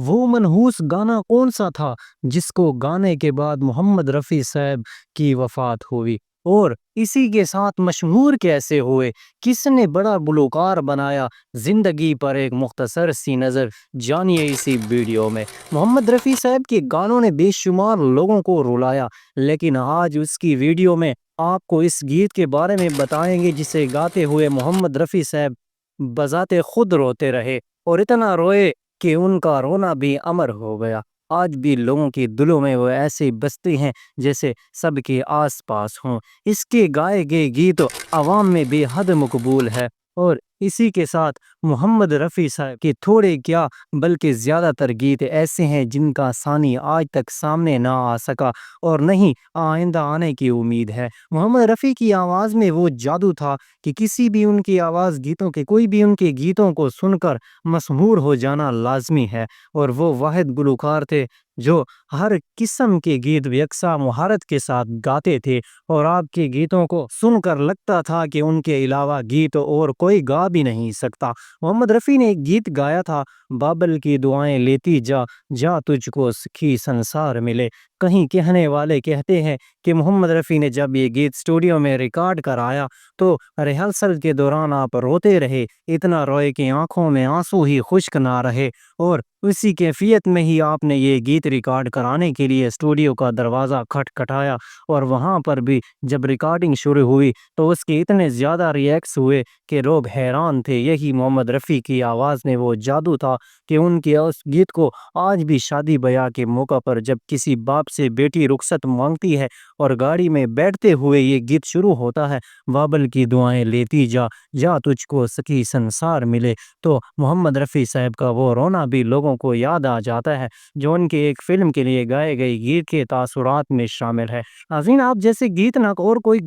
وہ منحوس گانا کون سا تھا جس کو گانے کے بعد محمد رفیع صاحب کی وفات ہوئی، اور اسی کے ساتھ مشہور کیسے ہوئے، کس نے بڑا گلوکار بنایا؟ زندگی پر ایک مختصر سی نظر جانیے اسی ویڈیو میں۔ محمد رفیع صاحب کے گانوں نے بے شمار لوگوں کو رلایا، لیکن آج اس کی ویڈیو میں آپ کو اس گیت کے بارے میں بتائیں گے جسے گاتے ہوئے محمد رفیع صاحب بذات خود روتے رہے، اور اتنا روئے کہ ان کا رونا بھی امر ہو گیا۔ آج بھی لوگوں کے دلوں میں وہ ایسے بستے ہیں جیسے سب کے آس پاس ہوں۔ اس کے گائے گئے گیت عوام میں بے حد مقبول ہے، اور اسی کے ساتھ محمد رفیع صاحب کے تھوڑے کیا بلکہ زیادہ تر گیت ایسے ہیں جن کا ثانی آج تک سامنے نہ آ سکا، اور نہیں آئندہ آنے کی امید ہے۔ محمد رفیع کی آواز میں وہ جادو تھا کہ کسی بھی ان کی آواز گیتوں کے کوئی بھی ان کے گیتوں کو سن کر مسحور ہو جانا لازمی ہے، اور وہ واحد گلوکار تھے جو ہر قسم کے گیت یکساں مہارت کے ساتھ گاتے تھے، اور آپ کے گیتوں کو سن کر لگتا تھا کہ ان کے علاوہ گیت اور کوئی گا بھی نہیں سکتا۔ محمد رفیع نے ایک گیت گایا تھا، بابل کی دعائیں لیتی جا، جا تجھ کو سکھی سنسار ملے۔ کہیں کہنے والے کہتے ہیں کہ محمد رفیع نے جب یہ گیت اسٹوڈیو میں ریکارڈ کرایا تو ریہرسل کے دوران آپ روتے رہے، اتنا روئے کہ آنکھوں میں آنسو ہی خشک نہ رہے، اور اسی کیفیت میں ہی آپ نے یہ گیت ریکارڈ کرانے کے لیے اسٹوڈیو کا دروازہ کھٹکھٹایا، اور وہاں پر بھی جب ریکارڈنگ شروع ہوئی تو اس کے اتنے زیادہ ریئیکٹس ہوئے کہ لوگ حیران تھے۔ یہی محمد رفیع کی آواز میں وہ جادو تھا کہ ان کے اس گیت کو آج بھی شادی بیاہ کے موقع پر جب کسی باپ سے بیٹی رخصت مانگتی ہے اور گاڑی میں بیٹھتے ہوئے یہ گیت شروع ہوتا ہے، بابل کی دعائیں لیتی جا، جا تجھ کو سکی سنسار ملے، تو محمد رفیع صاحب کا وہ رونا بھی لوگوں کو یاد آ جاتا ہے جو ان کے ایک فلم کے لیے گائے گئے گیت کے تاثرات میں شامل ہے۔ ناظرین آپ جیسے گیت نہ اور کوئی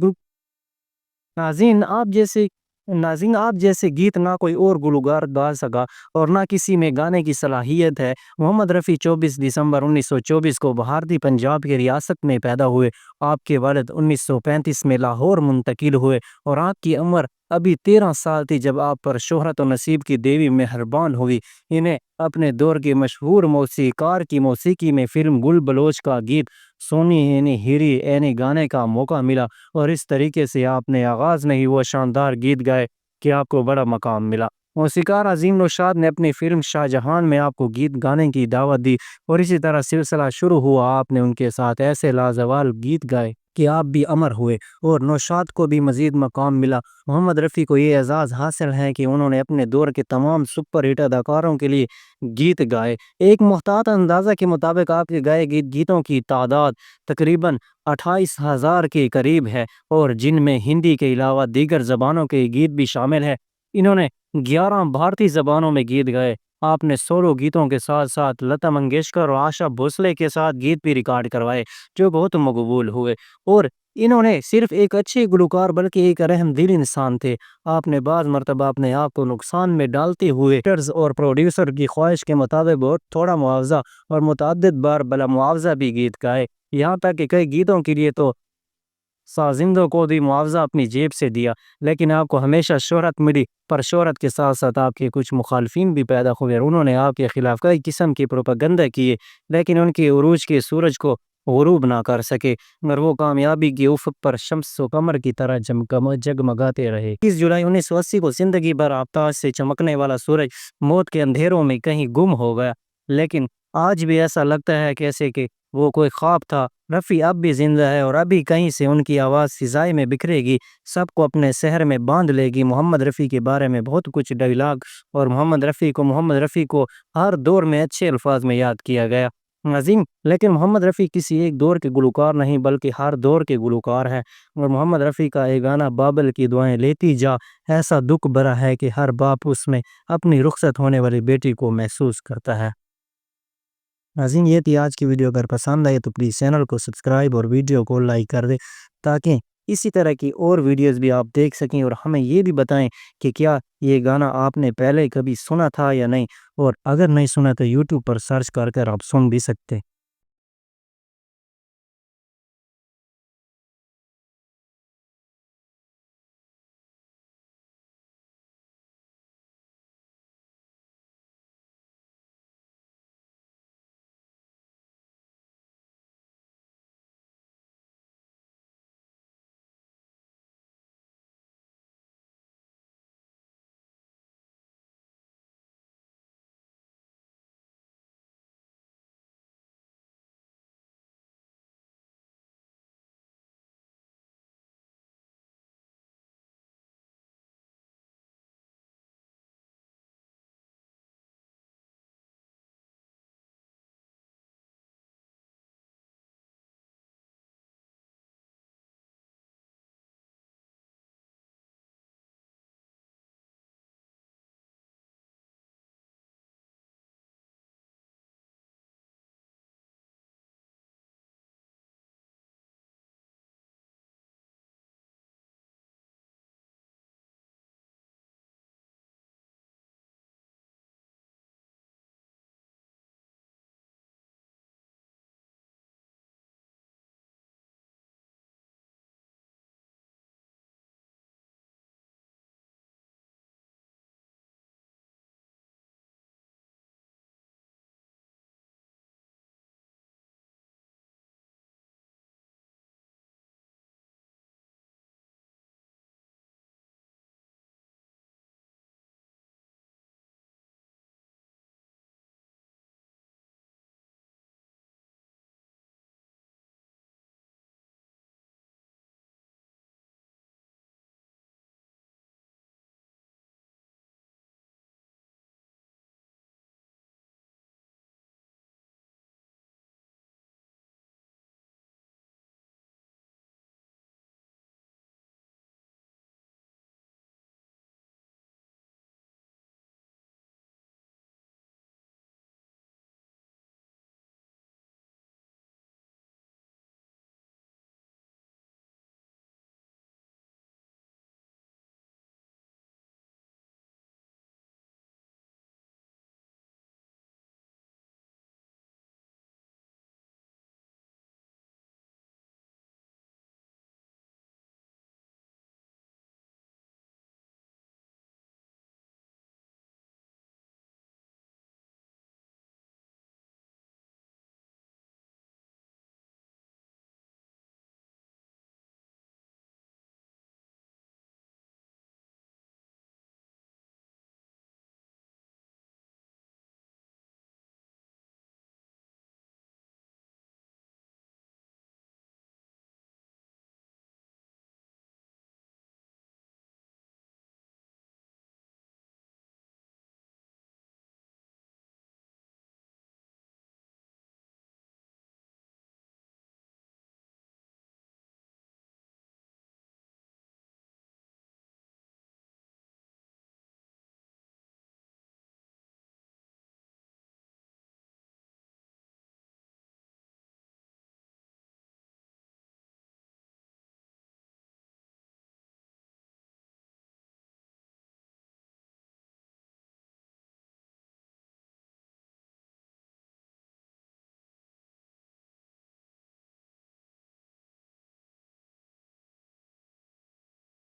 ناظرین آپ جیسے گیت نہ کوئی اور گلوکار گا سکا اور نہ کسی میں گانے کی صلاحیت ہے۔ محمد رفیع 24 دسمبر 1924 کو بھارتی پنجاب کی ریاست میں پیدا ہوئے۔ آپ کے والد 1935 میں لاہور منتقل ہوئے، اور آپ کی عمر ابھی 13 سال تھی جب آپ پر شہرت و نصیب کی دیوی مہربان ہوئی۔ انہیں اپنے دور کے مشہور موسیقار کی موسیقی میں فلم گل بلوچ کا گیت سونی اینی ہیری اینی گانے کا موقع ملا، اور اس طریقے سے آپ نے آغاز میں ہی وہ شاندار گیت گائے کہ آپ کو بڑا مقام ملا۔ موسیقار عظیم نوشاد نے اپنی فلم شاہ جہان میں آپ کو گیت گانے کی دعوت دی، اور اسی طرح سلسلہ شروع ہوا۔ آپ نے ان کے ساتھ ایسے لازوال گیت گائے کہ آپ بھی امر ہوئے، اور نوشاد کو بھی مزید مقام ملا۔ محمد رفیع کو یہ اعزاز حاصل ہے کہ انہوں نے اپنے دور کے تمام سپر ہٹ اداکاروں کے لیے گیت گائے۔ ایک محتاط اندازہ کے مطابق آپ کے گائے گیتوں کی تعداد تقریباً 28,000 کے قریب ہے، اور جن میں ہندی کے علاوہ دیگر زبانوں کے گیت بھی شامل ہیں۔ انہوں نے 11 بھارتی زبانوں میں گیت گائے۔ آپ نے سولو گیتوں کے ساتھ ساتھ لتا منگیشکر اور آشا بھوسلے کے ساتھ گیت بھی ریکارڈ کروائے جو بہت مقبول ہوئے، اور انہوں نے صرف ایک اچھے گلوکار بلکہ ایک رحم دل انسان تھے۔ آپ نے بعض مرتبہ اپنے آپ کو نقصان میں ڈالتے ہوئے ایڈیٹرز اور پروڈیوسر کی خواہش کے مطابق بہت تھوڑا معاوضہ اور متعدد بار بلا معاوضہ بھی گیت گائے، یہاں تک کہ کئی گیتوں کے لیے تو سازندوں کو بھی معاوضہ اپنی جیب سے دیا۔ لیکن آپ کو ہمیشہ شہرت ملی، پر شہرت کے ساتھ ساتھ آپ کے کچھ مخالفین بھی پیدا ہوئے، اور انہوں نے آپ کے خلاف کئی قسم کی پروپیگنڈا کیے، لیکن ان کے عروج کے سورج کو غروب نہ کر سکے، اور وہ کامیابی کے افق پر شمس و قمر کی طرح جگمگاتے رہے۔ 30 جولائی 1980 کو زندگی بھر آفتاب سے چمکنے والا سورج موت کے اندھیروں میں کہیں گم ہو گیا، لیکن آج بھی ایسا لگتا ہے جیسے کہ وہ کوئی خواب تھا۔ رفیع اب بھی زندہ ہے، اور ابھی کہیں سے ان کی آواز فضائے میں بکھرے گی، سب کو اپنے سحر میں باندھ لے گی۔ محمد رفیع کے بارے میں بہت کچھ ڈائلاگ، اور محمد رفیع کو ہر دور میں اچھے الفاظ میں یاد کیا گیا عظیم، لیکن محمد رفیع کسی ایک دور کے گلوکار نہیں بلکہ ہر دور کے گلوکار ہے، اور محمد رفیع کا ایک گانا بابل کی دعائیں لیتی جا ایسا دکھ بھرا ہے کہ ہر باپ اس میں اپنی رخصت ہونے والی بیٹی کو محسوس کرتا ہے۔ ناظرین یہ تھی آج کی ویڈیو، اگر پسند آئے تو پلیز چینل کو سبسکرائب اور ویڈیو کو لائک کر دیں تاکہ اسی طرح کی اور ویڈیوز بھی آپ دیکھ سکیں، اور ہمیں یہ بھی بتائیں کہ کیا یہ گانا آپ نے پہلے کبھی سنا تھا یا نہیں، اور اگر نہیں سنا تو یوٹیوب پر سرچ کر آپ سن بھی سکتے ہیں۔